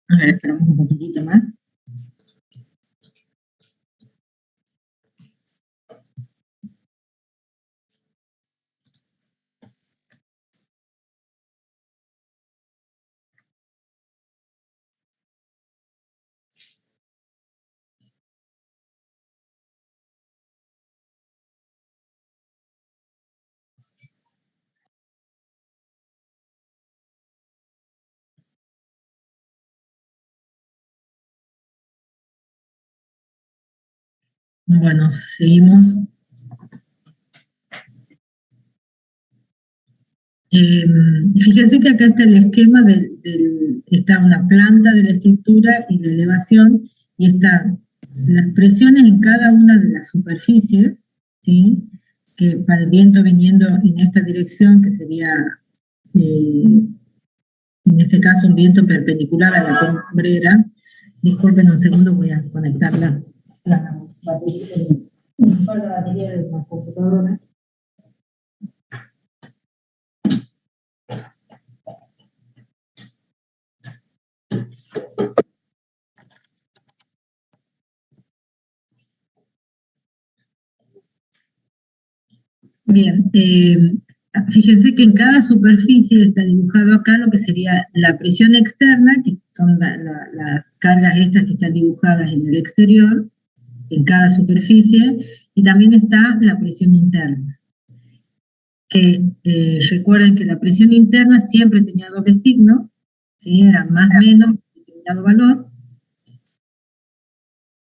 A ver, esperamos un poquitito más. Bueno, seguimos. Fíjense que acá está el esquema está una planta de la estructura y la elevación, y están las presiones en cada una de las superficies, ¿sí? Que para el viento viniendo en esta dirección, que sería, en este caso, un viento perpendicular a la cumbrera. Disculpen un segundo, voy a conectar la batería de la computadora. Bien, fíjense que en cada superficie está dibujado acá lo que sería la presión externa, que son las cargas estas que están dibujadas en el exterior, en cada superficie, y también está la presión interna. Que recuerden que la presión interna siempre tenía doble signo, ¿sí? Era más o menos determinado valor,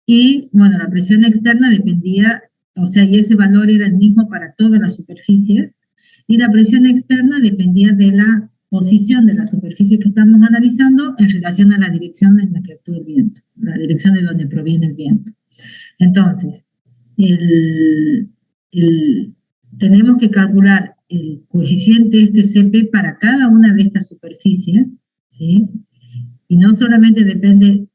y bueno, la presión externa dependía, o sea, y ese valor era el mismo para todas las superficies, y la presión externa dependía de la posición de la superficie que estamos analizando en relación a la dirección en la que actúa el viento, la dirección de donde proviene el viento. Entonces, tenemos que calcular el coeficiente este CP para cada una de estas superficies, ¿sí? Y no solamente depende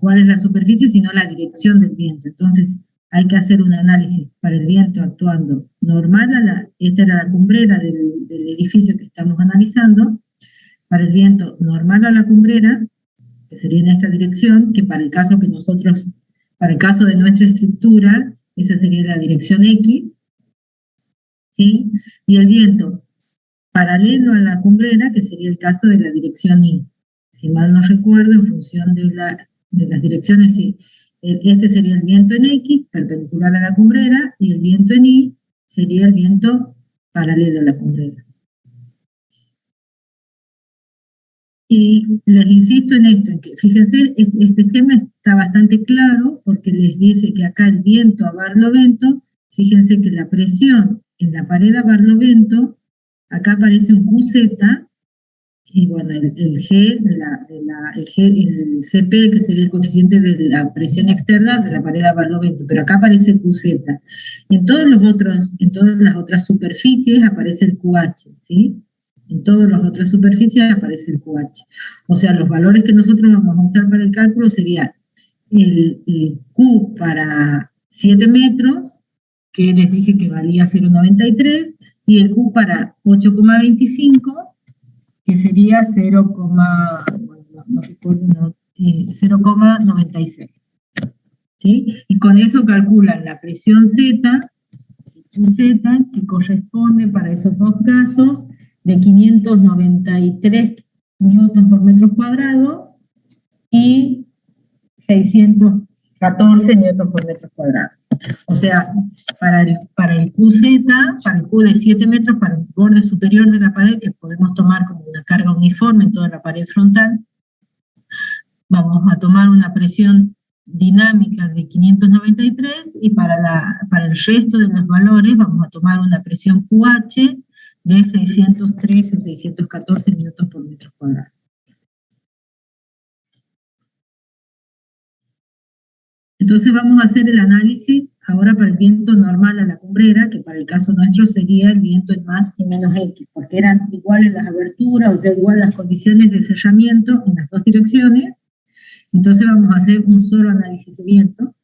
cuál es la superficie, sino la dirección del viento. Entonces, hay que hacer un análisis para el viento actuando normal esta era la cumbrera del edificio que estamos analizando, para el viento normal a la cumbrera, que sería en esta dirección, que para el caso de nuestra estructura, esa sería la dirección X, ¿sí? Y el viento paralelo a la cumbrera, que sería el caso de la dirección Y. Si mal no recuerdo, en función de las direcciones, sí. Este sería el viento en X, perpendicular a la cumbrera, y el viento en Y sería el viento paralelo a la cumbrera. Y les insisto en esto, en que fíjense, este esquema está bastante claro, porque les dice que acá el viento a barlovento, fíjense que la presión en la pared a barlovento, acá aparece un QZ, y bueno, el G, el CP, que sería el coeficiente de la presión externa de la pared a barlovento, pero acá aparece el QZ. En todas las otras superficies aparece el QH, ¿sí? En todas las otras superficies aparece el QH. O sea, los valores que nosotros vamos a usar para el cálculo serían el Q para 7 metros, que les dije que valía 0,93, y el Q para 8,25, que sería 0,96. ¿Sí? Y con eso calculan la presión Z, QZ, que corresponde para esos dos casos de 593 newtons por metro cuadrado y 614 newtons por metro cuadrado. O sea, para el QZ, para el Q de 7 metros, para el borde superior de la pared, que podemos tomar como una carga uniforme en toda la pared frontal, vamos a tomar una presión dinámica de 593, y para el resto de los valores vamos a tomar una presión QH de 613 o 614 newtons por metro cuadrado. Entonces vamos a hacer el análisis ahora para el viento normal a la cumbrera, que para el caso nuestro sería el viento en más y menos X, porque eran iguales las aberturas, o sea, igual las condiciones de cerramiento en las dos direcciones. Entonces vamos a hacer un solo análisis de viento.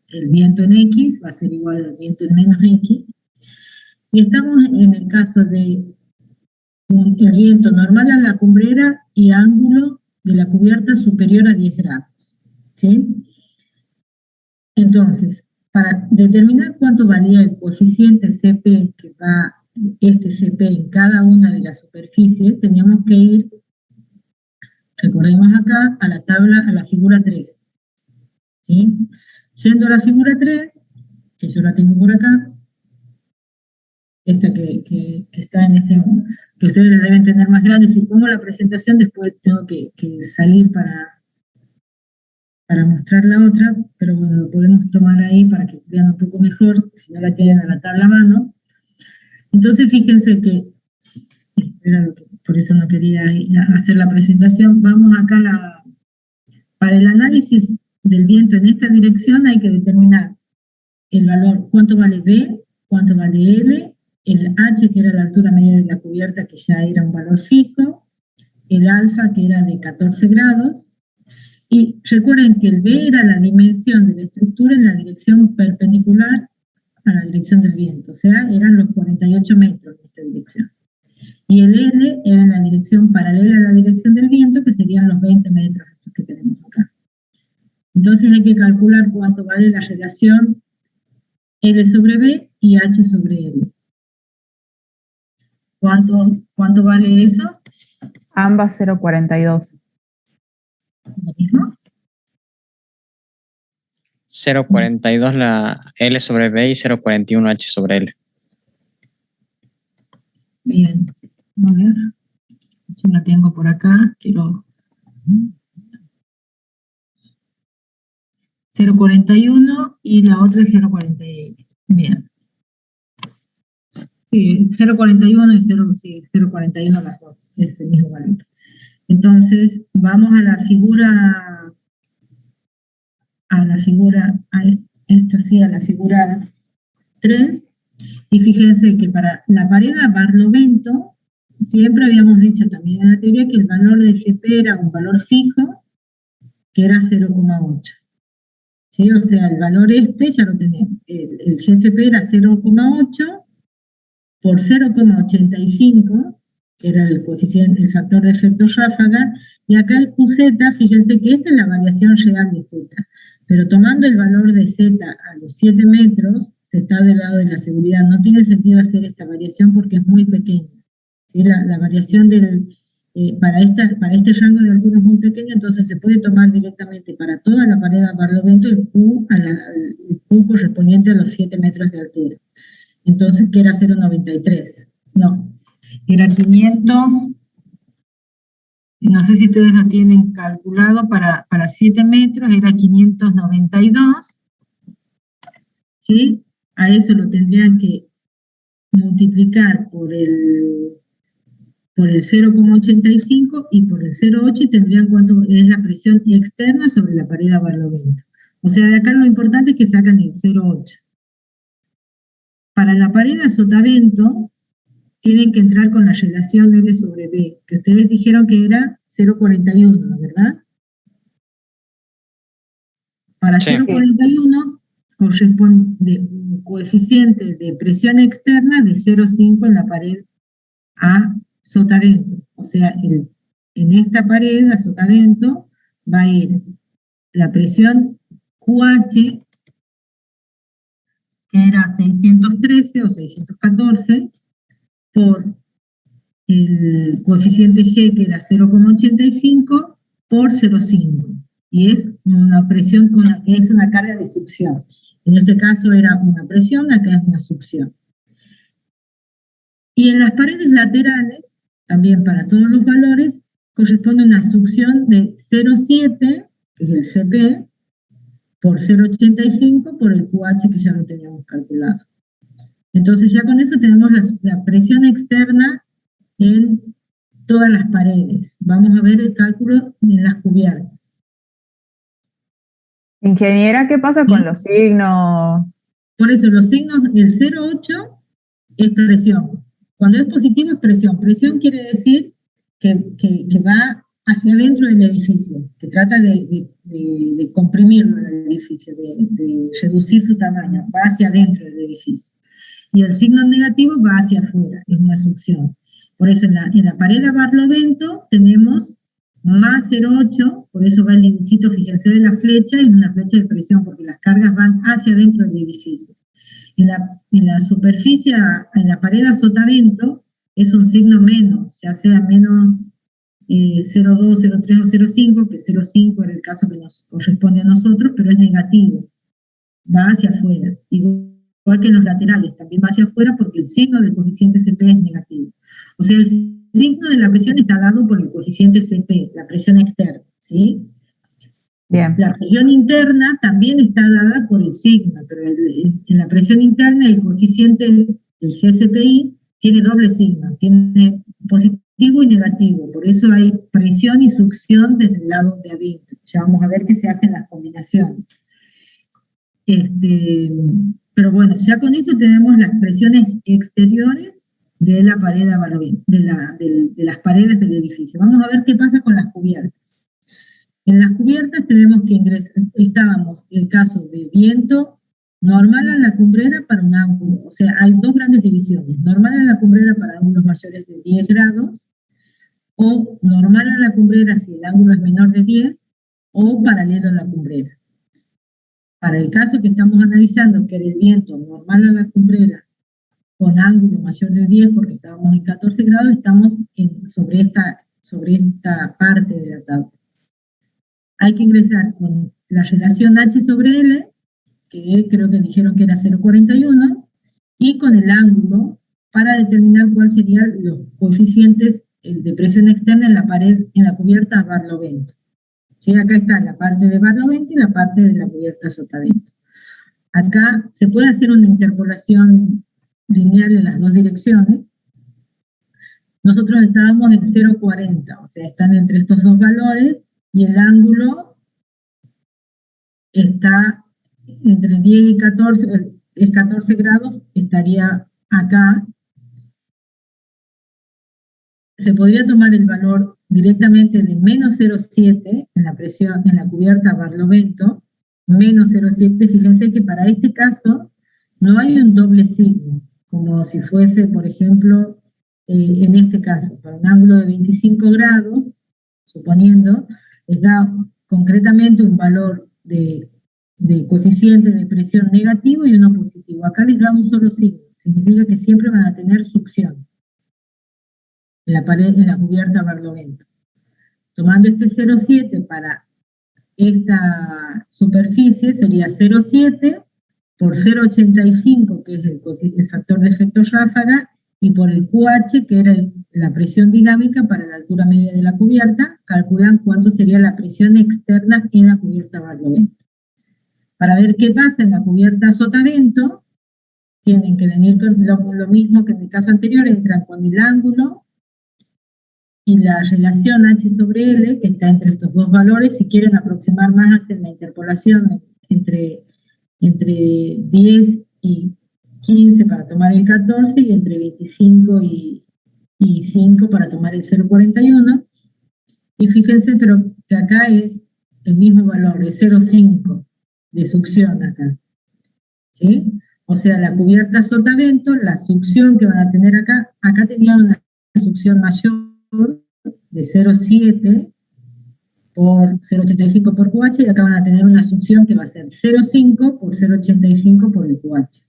El viento en X va a ser igual al viento en menos X. Y estamos en el caso de el viento normal a la cumbrera y ángulo de la cubierta superior a 10 grados, ¿sí? Entonces, para determinar cuánto valía el coeficiente CP que va, este CP en cada una de las superficies, teníamos que ir, recordemos acá, a la tabla, a la figura 3, ¿sí? Yendo a la figura 3, que yo la tengo por acá, esta que está en este, que ustedes la deben tener más grande. Si pongo la presentación, después tengo que salir para mostrar la otra, pero bueno, lo podemos tomar ahí para que vean un poco mejor, si no la tienen a la tabla a mano. Entonces, fíjense que, por eso no quería hacer la presentación, vamos acá para el análisis del viento en esta dirección hay que determinar el valor, cuánto vale B, cuánto vale L, el H, que era la altura media de la cubierta, que ya era un valor fijo, el alfa, que era de 14 grados, y recuerden que el B era la dimensión de la estructura en la dirección perpendicular a la dirección del viento, o sea, eran los 48 metros de esta dirección. Y el L era en la dirección paralela a la dirección del viento, que serían los 20 metros estos que tenemos acá. Entonces hay que calcular cuánto vale la relación L sobre B y H sobre L. ¿Cuánto vale eso? Ambas 0,42. ¿Lo mismo? 0,42 la L sobre B y 0,41 H sobre L. Bien, a ver, si la tengo por acá, quiero 0,41 y la otra es 0,40. Bien. Sí, 0,41 y 0,41 las dos, es el mismo valor. Entonces, vamos a la figura, esta sí, a la figura 3, y fíjense que para la pared a barlovento, siempre habíamos dicho también en la teoría que el valor de CP era un valor fijo, que era 0,8. ¿Sí? O sea, el valor este ya lo tenemos. El GCP era 0,8 por 0,85, que era el coeficiente, el factor de efecto ráfaga, y acá el QZ, fíjense que esta es la variación real de Z, pero tomando el valor de Z a los 7 metros, se está del lado de la seguridad. No tiene sentido hacer esta variación porque es muy pequeña. ¿Sí? La variación para este rango de altura es muy pequeño, entonces se puede tomar directamente para toda la pared a barlovento el Q correspondiente a los 7 metros de altura. Entonces, que era 0,93. No, era 500. No sé si ustedes lo tienen calculado, para 7 metros era 592. ¿Sí? A eso lo tendrían que multiplicar por el 0,85 y por el 0,8 y tendrían cuánto es la presión externa sobre la pared a barlovento. O sea, de acá lo importante es que sacan el 0,8. Para la pared a sotavento, tienen que entrar con la relación L sobre B, que ustedes dijeron que era 0,41, ¿verdad? Para Sí. 0,41 corresponde un coeficiente de presión externa de 0,5 en la pared a sotavento. O sea, en esta pared a sotavento va a ir la presión QH, que era 613 o 614, por el coeficiente G, que era 0,85, por 0,5. Y es una presión, es una carga de succión. En este caso era una presión, acá es una succión. Y en las paredes laterales, también para todos los valores, corresponde una succión de 0,7, que es el CP, por 0,85 por el QH, que ya lo teníamos calculado. Entonces ya con eso tenemos la presión externa en todas las paredes. Vamos a ver el cálculo en las cubiertas. Ingeniera, ¿qué pasa con los signos? Por eso los signos, el 0,8 es presión. Cuando es positivo es presión. Presión quiere decir que va hacia adentro del edificio, que trata de comprimirlo el edificio, de reducir su tamaño, va hacia adentro del edificio. y el signo negativo va hacia afuera, es una succión. Por eso en la pared de Barlovento tenemos más 0,8, por eso va el dibujito, fíjense, de la flecha, es una flecha de presión, porque las cargas van hacia adentro del edificio. En la superficie, en la pared a sotavento, es un signo menos, ya sea menos 0,2, 0,3 o 0,5, que 0,5 era el caso que nos corresponde a nosotros, pero es negativo, va hacia afuera. Igual que en los laterales, también va hacia afuera porque el signo del coeficiente CP es negativo. O sea, el signo de la presión está dado por el coeficiente CP, la presión externa, ¿sí? Bien. La presión interna también está dada por el signo, pero en la presión interna el coeficiente del GSPI tiene doble signo, tiene positivo y negativo, por eso hay presión y succión desde el lado de adentro. Ya vamos a ver qué se hacen las combinaciones. Pero bueno, ya con esto tenemos las presiones exteriores de la pared de las paredes del edificio. Vamos a ver qué pasa con las cubiertas. En las cubiertas tenemos que estábamos en el caso de viento normal a la cumbrera para un ángulo, o sea, hay dos grandes divisiones, normal a la cumbrera para ángulos mayores de 10 grados, o normal a la cumbrera si el ángulo es menor de 10, o paralelo a la cumbrera. Para el caso que estamos analizando, que era el viento normal a la cumbrera con ángulo mayor de 10, porque estábamos en 14 grados, estamos sobre esta parte de la tabla. Hay que ingresar con la relación H sobre L, que creo que dijeron que era 0,41, y con el ángulo para determinar cuál serían los coeficientes de presión externa en la pared, en la cubierta Barlovento. ¿Sí? Acá está la parte de Barlovento y la parte de la cubierta sotavento. Acá se puede hacer una interpolación lineal en las dos direcciones. Nosotros estábamos en 0,40, o sea, están entre estos dos valores, y el ángulo está entre 10 y 14, es 14 grados, estaría acá. Se podría tomar el valor directamente de menos 0,7 en la presión, en la cubierta Barlovento, menos 0,7, fíjense que para este caso no hay un doble signo, como si fuese, por ejemplo, en este caso, para un ángulo de 25 grados, suponiendo, les da concretamente un valor de coeficiente de presión negativo y uno positivo. Acá les da un solo signo, significa que siempre van a tener succión en la pared, en la cubierta Barlovento. Tomando este 0,7 para esta superficie sería 0,7 por 0,85, que es el factor de efecto ráfaga, y por el QH, que era la presión dinámica para la altura media de la cubierta, calculan cuánto sería la presión externa en la cubierta Barlovento. Para ver qué pasa en la cubierta sotavento, tienen que venir con lo mismo que en el caso anterior, entran con el ángulo y la relación H sobre L, que está entre estos dos valores. Si quieren aproximar más, hacen la interpolación entre 10 y 15 para tomar el 14, y entre 25 y 5 para tomar el 0,41. Y fíjense, pero que acá es el mismo valor, es 0,5 de succión acá. ¿Sí? O sea, la cubierta sotavento, la succión que van a tener acá tenía una succión mayor de 0,7 por 0,85 por QH, y acá van a tener una succión que va a ser 0,5 por 0,85 por el QH.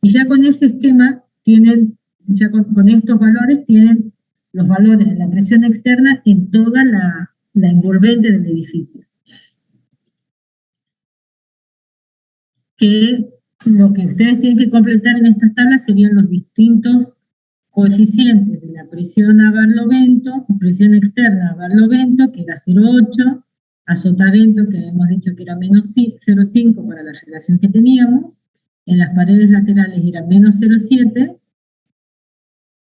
Y ya con este esquema tienen, ya con estos valores tienen los valores de la presión externa en toda la envolvente del edificio. Que lo que ustedes tienen que completar en estas tablas serían los distintos coeficientes de la presión a Barlovento, presión externa a Barlovento, que era 0,8, a sotavento, que habíamos dicho que era menos 0,5 para la relación que teníamos, en las paredes laterales era menos 0,7,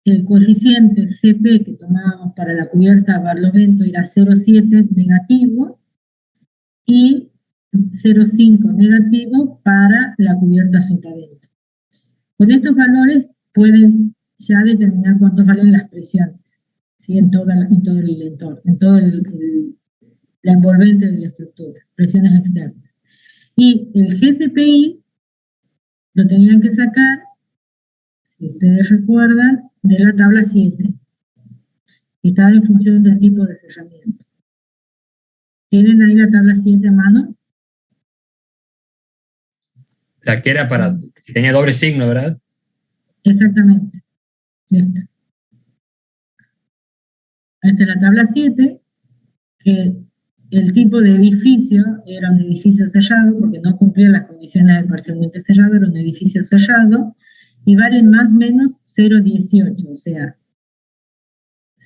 el coeficiente CP que tomábamos para la cubierta Barlovento era 0,7 negativo, y 0,5 negativo para la cubierta sotavento. Con estos valores pueden ya determinar cuántos valen las presiones, ¿sí? en todo el entorno, en todo la envolvente de la estructura, presiones externas. Y el GSPI lo tenían que sacar si ustedes recuerdan, de la tabla 7, que estaba en función del tipo de cerramiento. ¿Tienen ahí la tabla 7 a mano? La que era para, que tenía doble signo, ¿verdad? Exactamente. Esta. Esta es la tabla 7, que el tipo de edificio era un edificio cerrado, porque no cumplía las condiciones de parcialmente cerrado, era un edificio cerrado, y vale más o menos 0,18, o sea,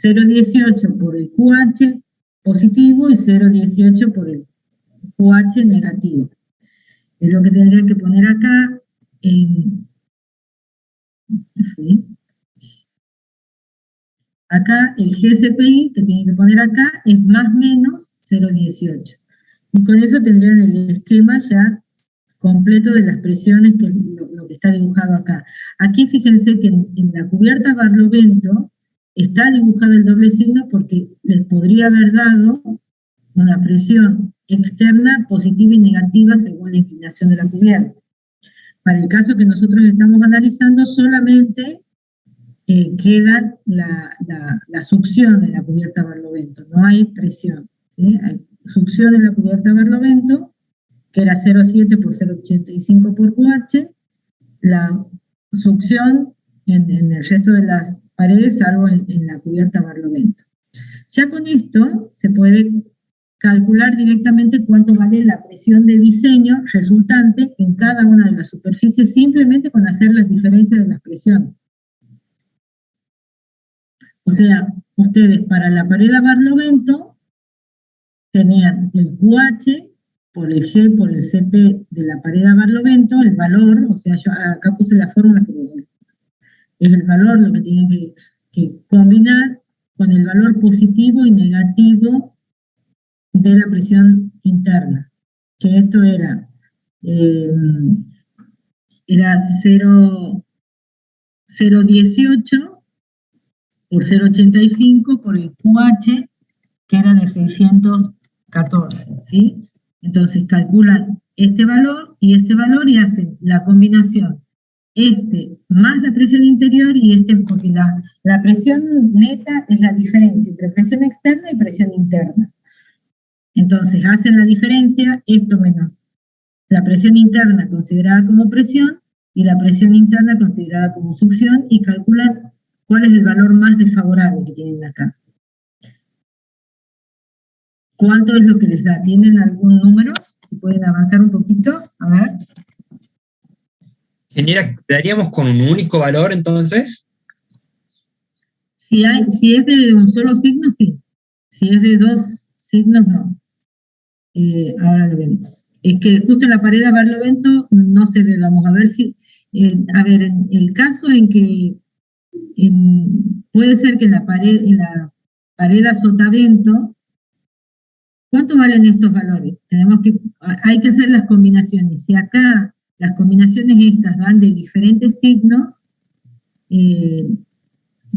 0,18 por el QH positivo y 0,18 por el QH negativo. Es lo que tendrían que poner acá en... ¿sí? Acá el GSPI que tienen que poner acá es más o menos 0,18. Y con eso tendrían el esquema ya completo de las presiones, que es lo que está dibujado acá. Aquí fíjense que en la cubierta Barlovento está dibujado el doble signo porque les podría haber dado una presión externa positiva y negativa según la inclinación de la cubierta. Para el caso que nosotros estamos analizando, solamente queda la succión en la cubierta Barlovento, no hay presión, ¿sí? Hay succión en la cubierta Barlovento, que era 0,7 por 0,85 por QH, la succión en el resto de las paredes, salvo en la cubierta Barlovento. Ya con esto se puede calcular directamente cuánto vale la presión de diseño resultante en cada una de las superficies, simplemente con hacer las diferencias de las presiones. O sea, ustedes para la pared a Barlovento tenían el QH por el G por el CP de la pared a Barlovento, el valor, o sea, yo acá puse la fórmula, pero es el valor lo que tienen que combinar con el valor positivo y negativo de la presión interna, que esto era 0,18 por 0,85 por el QH, que era de 614, ¿sí? Entonces calculan este valor y hacen la combinación, más la presión interior y porque la presión neta es la diferencia entre presión externa y presión interna. Entonces hacen la diferencia, esto menos la presión interna considerada como presión y la presión interna considerada como succión, y calculan cuál es el valor más desfavorable que tienen acá. ¿Cuánto es lo que les da? ¿Tienen algún número? Si pueden avanzar un poquito, a ver. Ingeniera, ¿daríamos con un único valor entonces? Si es de un solo signo, sí. Si es de dos signos, no. Ahora lo vemos. Es que justo en la pared a Barlovento no se ve, vamos a ver si... a ver, en el caso en que puede ser que en la pared a Sotavento, ¿cuánto valen estos valores? Hay que hacer las combinaciones. Si acá las combinaciones estas dan de diferentes signos,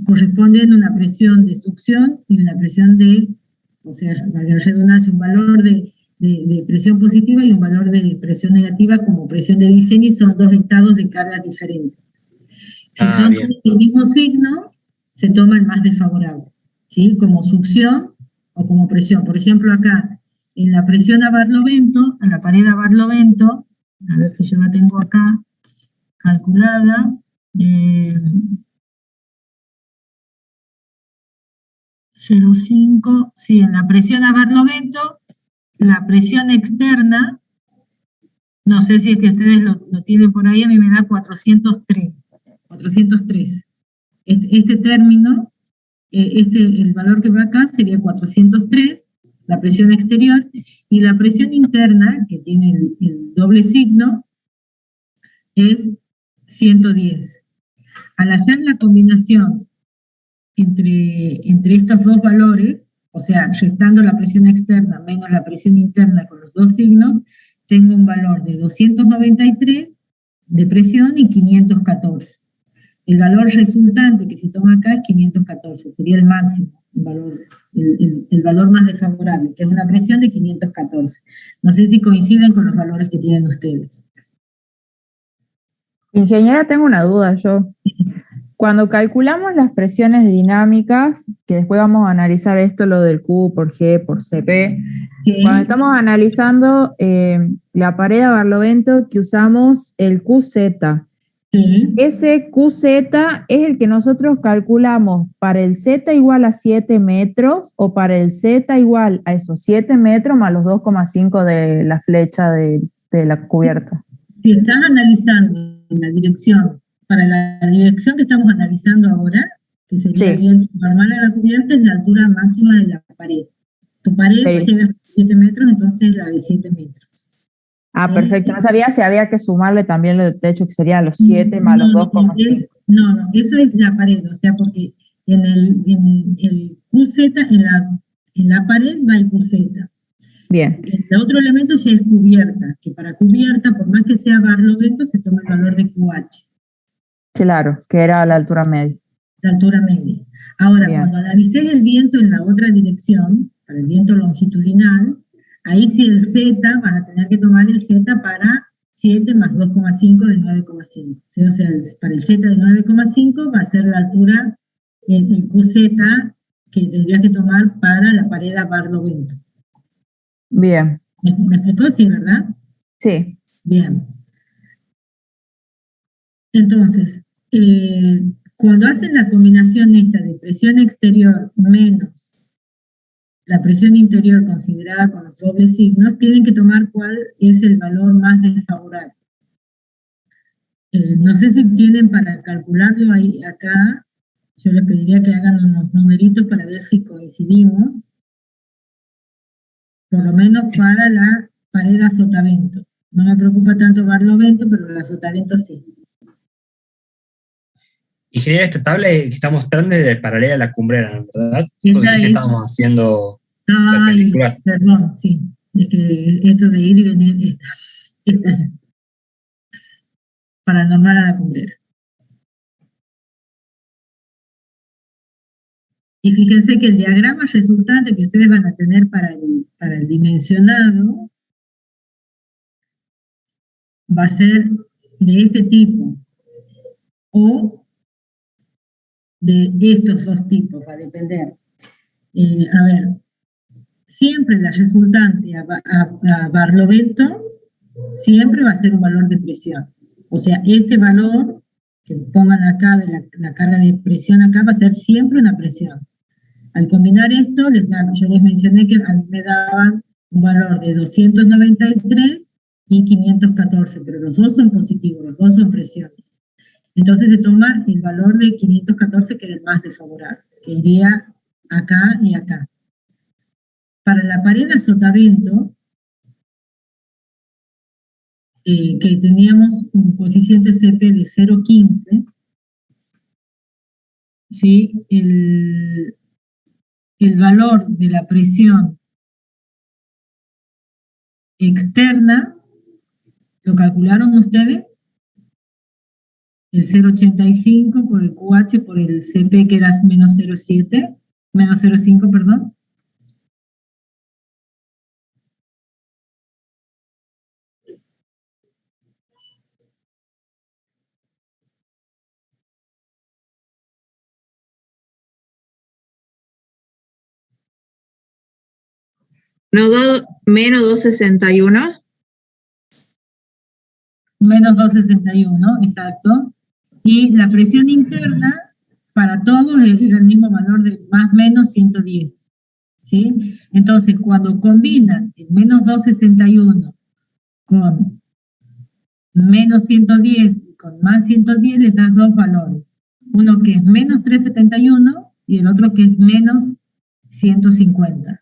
corresponden una presión de succión y una presión o sea, valga la redundancia, un valor de presión positiva y un valor de presión negativa como presión de diseño, y son dos estados de carga diferentes. Si son el mismo signo, se toma el más desfavorable, ¿sí? Como succión o como presión. Por ejemplo, acá, en la presión a Barlovento, en la pared a Barlovento, a ver si yo la tengo acá calculada, 0,5, sí, en la presión a Barlovento, la presión externa, no sé si es que ustedes lo tienen por ahí, a mí me da 403. Este término, el valor que va acá sería 403, la presión exterior, y la presión interna, que tiene el doble signo, es 110. Al hacer la combinación entre estos dos valores, o sea, restando la presión externa menos la presión interna con los dos signos, tengo un valor de 293 de presión y 514. El valor resultante que se toma acá es 514, sería el máximo, el valor más desfavorable, que es una presión de 514. No sé si coinciden con los valores que tienen ustedes. Ingeniera, tengo una duda yo. Cuando calculamos las presiones dinámicas, que después vamos a analizar esto, lo del Q por G por CP, Sí, cuando estamos analizando la pared a barlovento, que usamos el QZ. sí, Ese QZ es el que nosotros calculamos para el Z igual a 7 metros o para el Z igual a esos 7 metros más los 2,5 de la flecha de la cubierta. si estás analizando la dirección, para la dirección que estamos analizando ahora, que sería Sí. el viento normal a la cubierta, es la altura máxima de la pared. Tu pared Sí. llega a 7 metros, entonces la de 7 metros. Ah, perfecto. No sabía si había que sumarle también lo del techo, que sería los 7 más los 2,5. No, eso es la pared, o sea, porque en el QZ, en la pared va el QZ. Bien, El otro elemento ya es cubierta, que para cubierta, por más que sea barlovento, se toma el valor de QH, claro, que era la altura media. la altura media. Ahora, Bien. cuando analices el viento en la otra dirección, para el viento longitudinal, ahí sí el Z, vas a tener que tomar el Z para 7 más 2,5 de 9,5. ¿Sí? O sea, para el Z de 9,5 va a ser la altura, el QZ, que tendrías que tomar para la pared a barlovento. Bien, ¿Me explicó? Sí, ¿verdad? sí, Bien. Entonces, cuando hacen la combinación esta de presión exterior menos la presión interior considerada con los dobles signos, tienen que tomar cuál es el valor más desfavorable. No sé si tienen para calcularlo ahí acá, yo les pediría que hagan unos numeritos para ver si coincidimos, por lo menos para la pared a sotavento. No me preocupa tanto barlovento, pero la sotavento sí. Ingeniero, esta tabla que está mostrando es de paralela a la cumbrera, ¿verdad? Esta Entonces sí es- estamos haciendo Ay, perpendicular. perdón, sí. Es que esto de ir y venir está paranormal a la cumbrera. Y fíjense que el diagrama resultante que ustedes van a tener para el dimensionado va a ser de este tipo o de estos dos tipos, va a depender. A ver, siempre la resultante a barlovento siempre va a ser un valor de presión. O sea, este valor que pongan acá de la carga de presión acá va a ser siempre una presión. Al combinar esto, yo les mencioné que a mí me daban un valor de 293 y 514, pero los dos son positivos, los dos son presiones. Entonces se toma el valor de 514, que era el más desfavorable, que iría acá y acá. Para la pared a sotavento, que teníamos un coeficiente CP de 0,15, ¿sí? El valor de la presión externa, ¿lo calcularon ustedes? El 0,85 por el QH por el CP, que era menos 0,7, menos 0,5, perdón. menos 261. Menos 261, exacto. Y la presión interna, para todos, es el mismo valor de más o menos 110. ¿Sí? Entonces, cuando combinan el menos 261 con menos 110 y con más 110, les das dos valores. Uno que es menos 371 y el otro que es menos 150.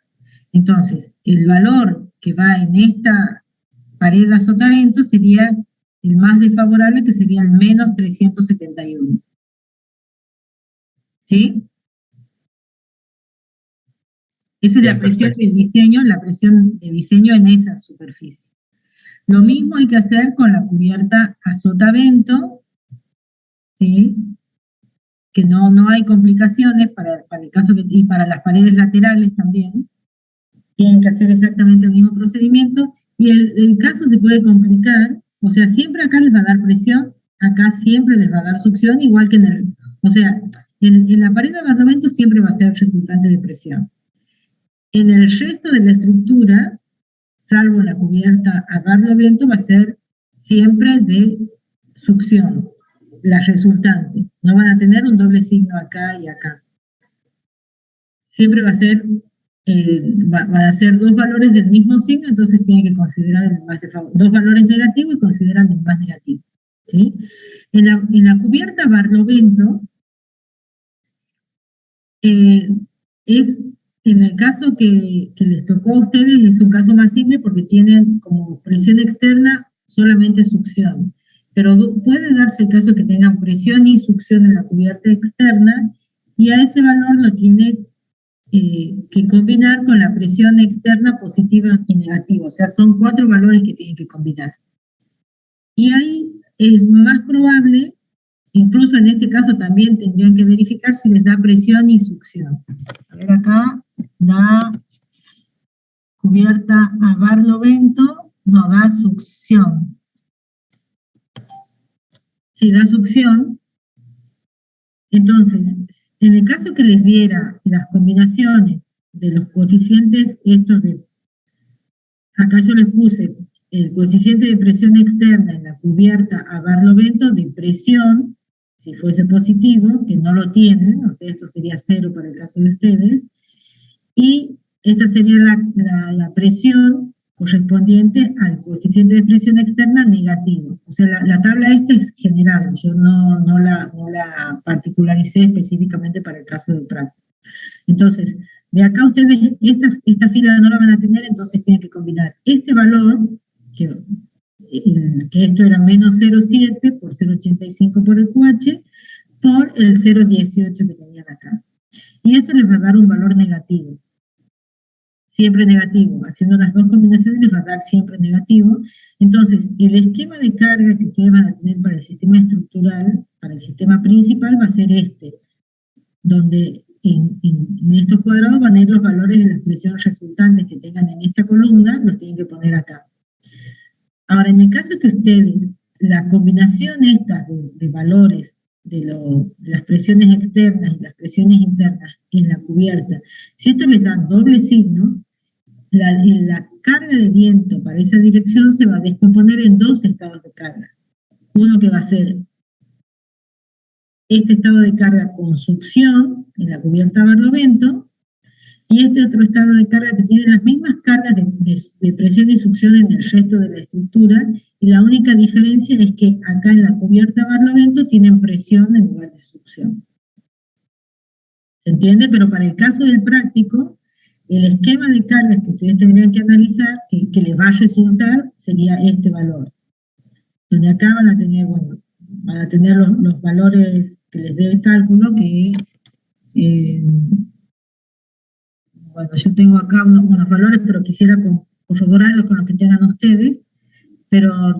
Entonces, el valor que va en esta pared a sotavento sería el más desfavorable, que sería el menos 371. ¿Sí? Esa es Bien, la presión perfecto. de diseño en esa superficie. Lo mismo hay que hacer con la cubierta a sotavento, ¿sí? Que no hay complicaciones para el caso y para las paredes laterales también. Tienen que hacer exactamente el mismo procedimiento, y el caso se puede complicar, o sea, siempre acá les va a dar presión, acá siempre les va a dar succión, igual que en el O sea, en la pared de barlovento siempre va a ser resultante de presión. En el resto de la estructura, salvo la cubierta a barlovento, va a ser siempre de succión, la resultante. No van a tener un doble signo acá y acá. Siempre va a ser, va a ser dos valores del mismo signo, entonces tiene que considerar el más de favor. Dos valores negativos y consideran el más negativo. ¿Sí? En la cubierta barlovento, es, en el caso que les tocó a ustedes, es un caso más simple porque tienen como presión externa solamente succión. Pero puede darse el caso que tengan presión y succión en la cubierta externa, y a ese valor lo tiene que combinar con la presión externa positiva y negativa. O sea, son 4 valores que tienen que combinar. Y ahí es más probable, incluso en este caso también tendrían que verificar si les da presión y succión. A ver acá, da cubierta a barlovento, no, da succión. Si da succión, entonces, en el caso que les diera las combinaciones de los coeficientes estos de, acá yo les puse el coeficiente de presión externa en la cubierta a barlovento de presión, si fuese positivo, que no lo tienen, o sea, esto sería 0 para el caso de ustedes, y esta sería la presión correspondiente al coeficiente de presión externa negativo. O sea, la tabla esta es general, yo no la particularicé específicamente para el caso del práctico. Entonces, de acá ustedes esta fila no la van a tener, entonces tienen que combinar este valor, que esto era menos 0,7 por 0,85 por el QH, por el 0,18 que tenían acá. Y esto les va a dar un valor negativo. Siempre negativo. Haciendo las dos combinaciones les va a dar siempre negativo. Entonces, el esquema de carga que ustedes van a tener para el sistema estructural, para el sistema principal, va a ser este, donde en estos cuadrados van a ir los valores de las presiones resultantes que tengan en esta columna, los tienen que poner acá. Ahora, en el caso que ustedes, la combinación esta de valores de las presiones externas y las presiones internas en la cubierta, si esto les da dobles signos, la carga de viento para esa dirección se va a descomponer en 2 estados de carga. Uno que va a ser este estado de carga con succión en la cubierta barlovento, y este otro estado de carga que tiene las mismas cargas de presión y succión en el resto de la estructura, y la única diferencia es que acá en la cubierta barlovento tienen presión en lugar de succión. ¿Se entiende? Pero para el caso del práctico, el esquema de cargas que ustedes tendrían que analizar, que les va a resultar, sería este valor. Donde acá van a tener, bueno, van a tener los valores que les dé el cálculo, que bueno, yo tengo acá unos valores, pero quisiera corroborarlos con los que tengan ustedes, pero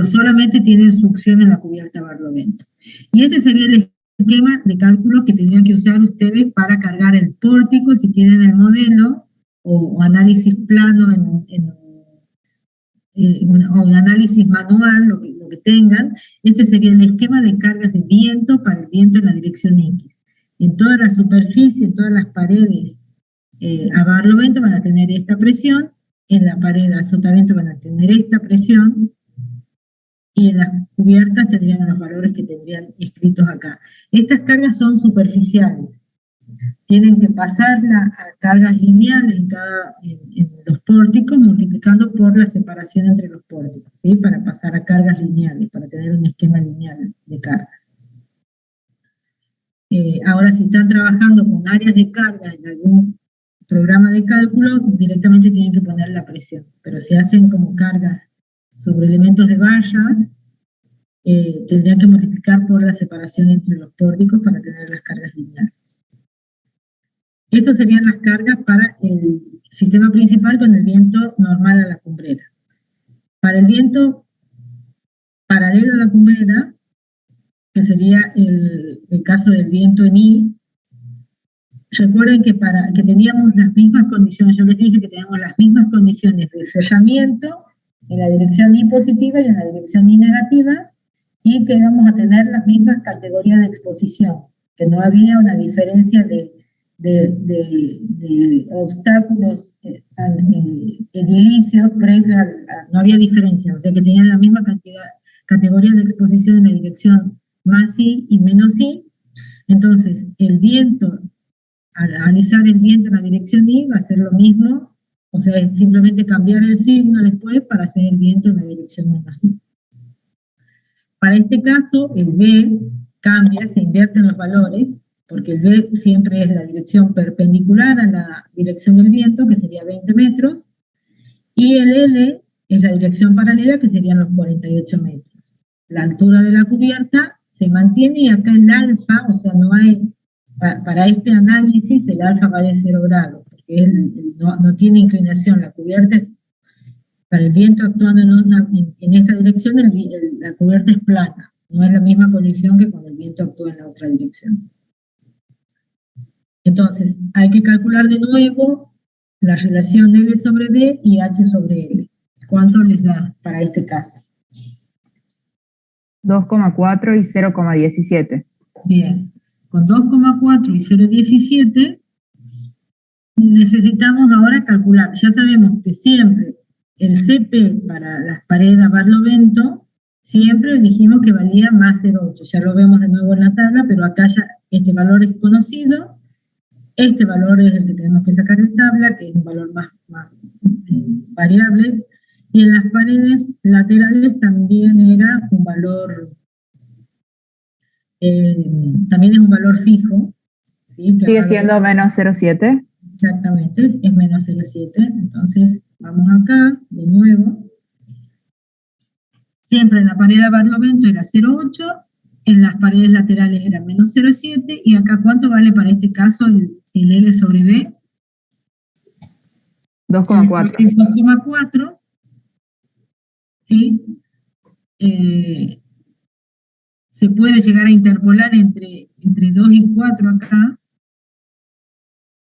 solamente tienen succión en la cubierta barlovento. Y este sería el esquema de cálculo que tendrían que usar ustedes para cargar el pórtico, si tienen el modelo, o análisis plano o un análisis manual, lo que tengan. Este sería el esquema de cargas de viento para el viento en la dirección X. En toda la superficie, en todas las paredes a barlovento van a tener esta presión, en la pared a sotavento van a tener esta presión, y en las cubiertas tendrían los valores que tendrían escritos acá. Estas cargas son superficiales. Tienen que pasarla a cargas lineales en los pórticos, multiplicando por la separación entre los pórticos, ¿sí? Para pasar a cargas lineales, para tener un esquema lineal de cargas. Ahora, si están trabajando con áreas de carga en algún programa de cálculo, directamente tienen que poner la presión. Pero si hacen como cargas sobre elementos de vallas, tendrían que multiplicar por la separación entre los pórticos para tener las cargas lineales. Estas serían las cargas para el sistema principal con el viento normal a la cumbrera. Para el viento paralelo a la cumbrera, que sería el caso del viento en I, recuerden que teníamos las mismas condiciones, yo les dije que teníamos las mismas condiciones de sellamiento en la dirección I positiva y en la dirección I negativa, y que íbamos a tener las mismas categorías de exposición, que no había una diferencia de obstáculos edilicios previos no había diferencia, o sea que tenían la misma categoría de exposición en la dirección más I y menos I. Entonces el viento, al analizar el viento en la dirección I, va a ser lo mismo, o sea, es simplemente cambiar el signo después para hacer el viento en la dirección menos I. Para este caso, el V cambia, se invierten los valores, porque el V siempre es la dirección perpendicular a la dirección del viento, que sería 20 metros, y el L es la dirección paralela, que serían los 48 metros. La altura de la cubierta se mantiene, y acá el alfa, o sea, no hay, para este análisis, el alfa vale 0 grados, porque no tiene inclinación, la cubierta para el viento actuando en esta dirección, la cubierta es plana, no es la misma condición que cuando el viento actúa en la otra dirección. Entonces, hay que calcular de nuevo la relación L sobre B y H sobre L. ¿Cuánto les da para este caso? 2,4 y 0,17. Bien, con 2,4 y 0,17 necesitamos ahora calcular. Ya sabemos que siempre el CP para las paredes a barlovento, siempre dijimos que valía más 0,8. Ya lo vemos de nuevo en la tabla, pero acá ya este valor es conocido. Este valor es el que tenemos que sacar de tabla, que es un valor más variable. Y en las paredes laterales también era un valor, también es un valor fijo. ¿Sí? Sigue siendo menos 0,7. Exactamente, es menos 0,7. Entonces, vamos acá, de nuevo. Siempre en la pared a barlovento era 0,8, en las paredes laterales era menos 0,7, y acá, ¿cuánto vale para este caso el L sobre B? 2,4. 2,4, ¿sí? Se puede llegar a interpolar entre 2 y 4 acá.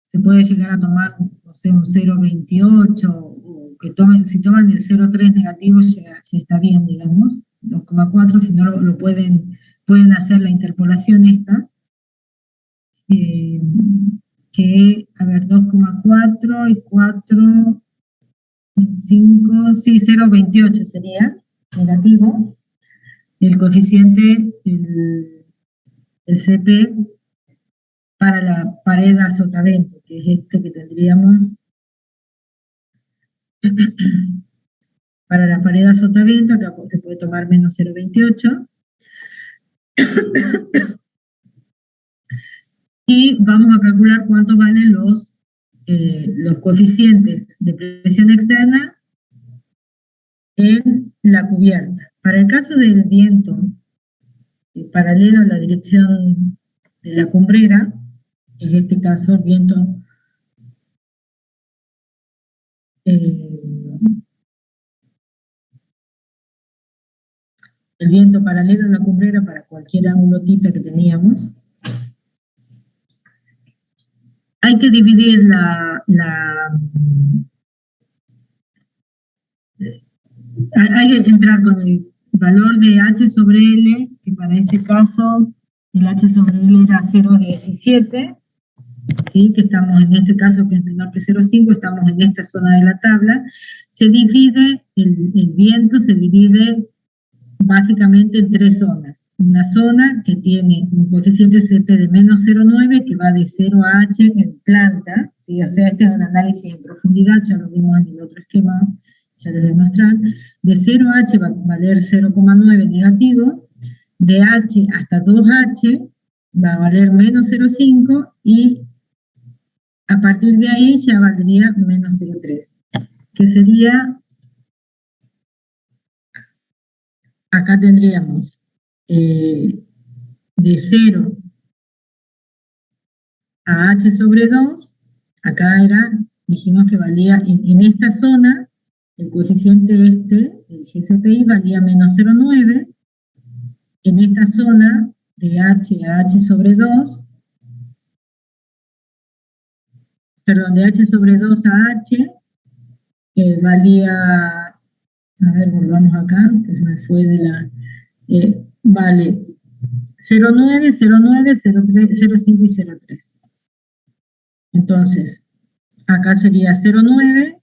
Se puede llegar a tomar, no sé, un 0,28, o que si toman el 0,3 negativo ya está bien, digamos, 2,4, si no lo pueden hacer la interpolación esta, que, a ver, 2,4 y 4, 5, sí, 0,28 sería negativo, el coeficiente, el CP, para la pared a sotavento, que es este que tendríamos para la pared a sotavento. Acá se puede tomar menos 0,28. Y vamos a calcular cuánto valen los coeficientes de presión externa en la cubierta. Para el caso del viento paralelo a la dirección de la cumbrera, en este caso el viento paralelo a la cumbrera para cualquier ángulo tita que teníamos, hay que dividir hay que entrar con el valor de H sobre L, que para este caso el H sobre L era 0,17, ¿sí? Que estamos en este caso que es menor que 0,5, estamos en esta zona de la tabla. Se divide, el viento se divide básicamente en 3 zonas. Una zona que tiene un coeficiente CP de menos 0,9, que va de 0 a H en planta, ¿sí? O sea, este es un análisis en profundidad, ya lo vimos en el otro esquema, ya les voy a mostrar. De 0 a H va a valer 0,9 negativo, de H hasta 2H va a valer menos 0,5, y a partir de ahí ya valdría menos 0,3, que sería, acá tendríamos de 0 a H sobre 2, acá dijimos que valía, en esta zona, el coeficiente el GCPI valía menos 0,9, en esta zona, de H a H sobre 2, perdón, de H sobre 2 a H, valía, a ver, volvamos acá, que se me fue de la, vale 0,9, 0,9, 0,3, 0,5 y 0,3. Entonces, acá sería 0,9,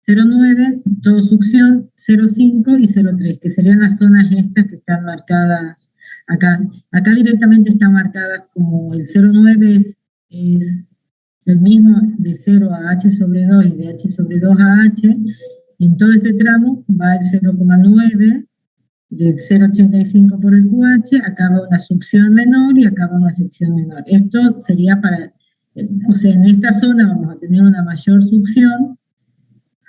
0,9, todo succión, 0,5 y 0,3, que serían las zonas estas que están marcadas acá. Acá directamente están marcadas como el 0,9 es el mismo de 0 a h sobre 2 y de h sobre 2 a h. En todo este tramo va el 0,9 de 0,85 por el QH, acá va una succión menor y acá va una sección menor. Esto sería para, o sea, en esta zona vamos a tener una mayor succión,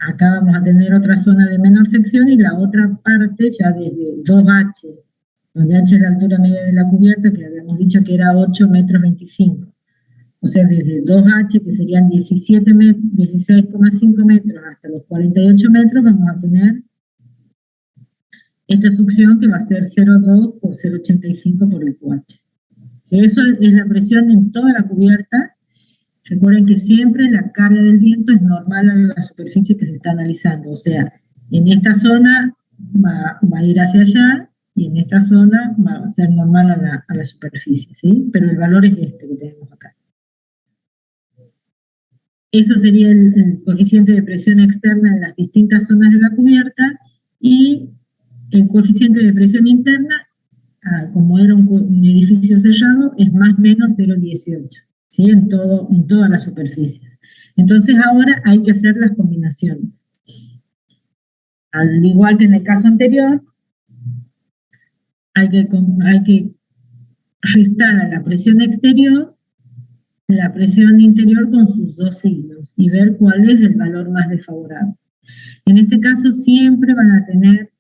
acá vamos a tener otra zona de menor sección y la otra parte ya desde 2H, donde H es la altura media de la cubierta, que habíamos dicho que era 8,25 metros. O sea, desde 2H, que serían 16,5 metros, hasta los 48 metros, vamos a tener esta succión que va a ser 0,2 por 0,85 por el QH. Eso es la presión en toda la cubierta. Recuerden que siempre la carga del viento es normal a la superficie que se está analizando. O sea, en esta zona va a ir hacia allá y en esta zona va a ser normal a la superficie, ¿sí? Pero el valor es este que tenemos acá. Eso sería el coeficiente de presión externa en las distintas zonas de la cubierta, y el coeficiente de presión interna, como era un edificio cerrado, es más o menos 0,18, ¿sí? En toda la superficie. Entonces ahora hay que hacer las combinaciones. Al igual que en el caso anterior, hay que restar a la presión exterior la presión interior con sus dos signos y ver cuál es el valor más desfavorable. En este caso siempre van a tener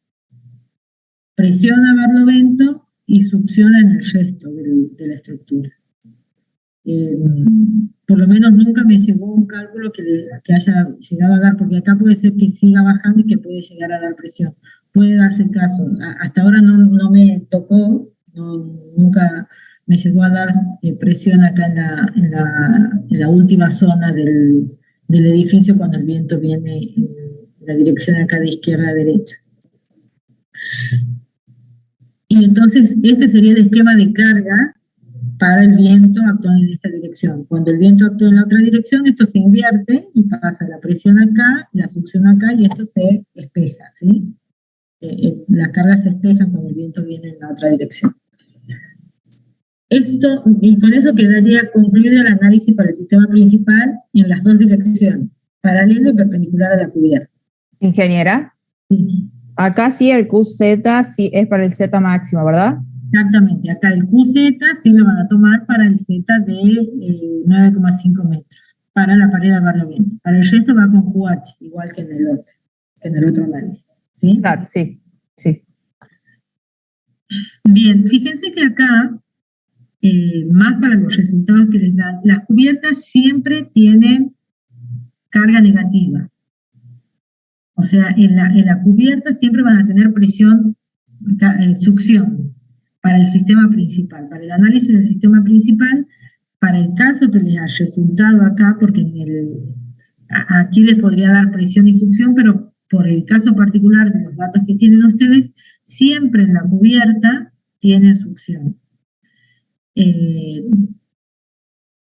presión a barlovento y succión en el resto de la estructura. Por lo menos nunca me llegó un cálculo que haya llegado a dar, porque acá puede ser que siga bajando y que puede llegar a dar presión. Puede darse el caso. Hasta ahora no me tocó, nunca me llegó a dar presión acá en la última zona del edificio, cuando el viento viene en la dirección acá de izquierda a derecha. Y entonces este sería el esquema de carga para el viento actuando en esta dirección. Cuando el viento actúa en la otra dirección, esto se invierte y pasa la presión acá, la succión acá, y esto se espeja, ¿sí? Las cargas se espejan cuando el viento viene en la otra dirección. Y con eso quedaría concluido el análisis para el sistema principal en las dos direcciones, paralelo y perpendicular a la cubierta. Ingeniera, Sí. acá sí el QZ sí es para el Z máximo, ¿verdad? Exactamente, acá el QZ sí lo van a tomar para el Z de 9,5 metros, para la pared a barlovento. Para el resto va con QH, igual que en el otro análisis. ¿Sí? Claro, sí, sí. Bien, fíjense que acá, más para los resultados que les dan, las cubiertas siempre tienen carga negativa. O sea, en la cubierta siempre van a tener presión, succión, para el sistema principal, para el análisis del sistema principal, para el caso que les ha resultado acá, porque aquí les podría dar presión y succión, pero por el caso particular de los datos que tienen ustedes, siempre en la cubierta tienen succión.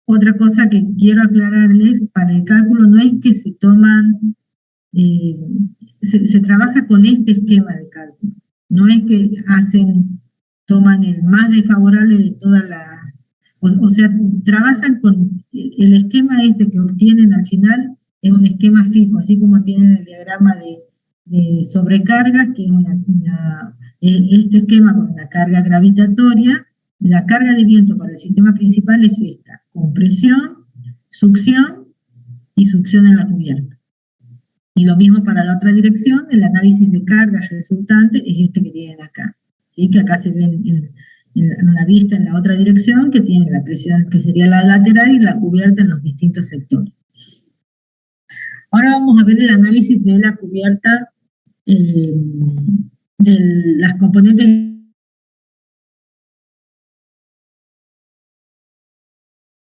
Otra cosa que quiero aclararles, para el cálculo no es que se toman, se trabaja con este esquema de cálculo, no es que toman el más desfavorable de todas las, o sea, trabajan con el esquema este que obtienen al final, es un esquema fijo, así como tienen el diagrama de sobrecargas, que es este esquema con la carga gravitatoria. La carga de viento para el sistema principal es esta: compresión, succión y succión en la cubierta. Y lo mismo para la otra dirección, el análisis de carga resultante es este que tienen acá. ¿Sí? Que acá se ven en la vista en la otra dirección, que tiene la presión que sería la lateral y la cubierta en los distintos sectores. Ahora vamos a ver el análisis de la cubierta, de las componentes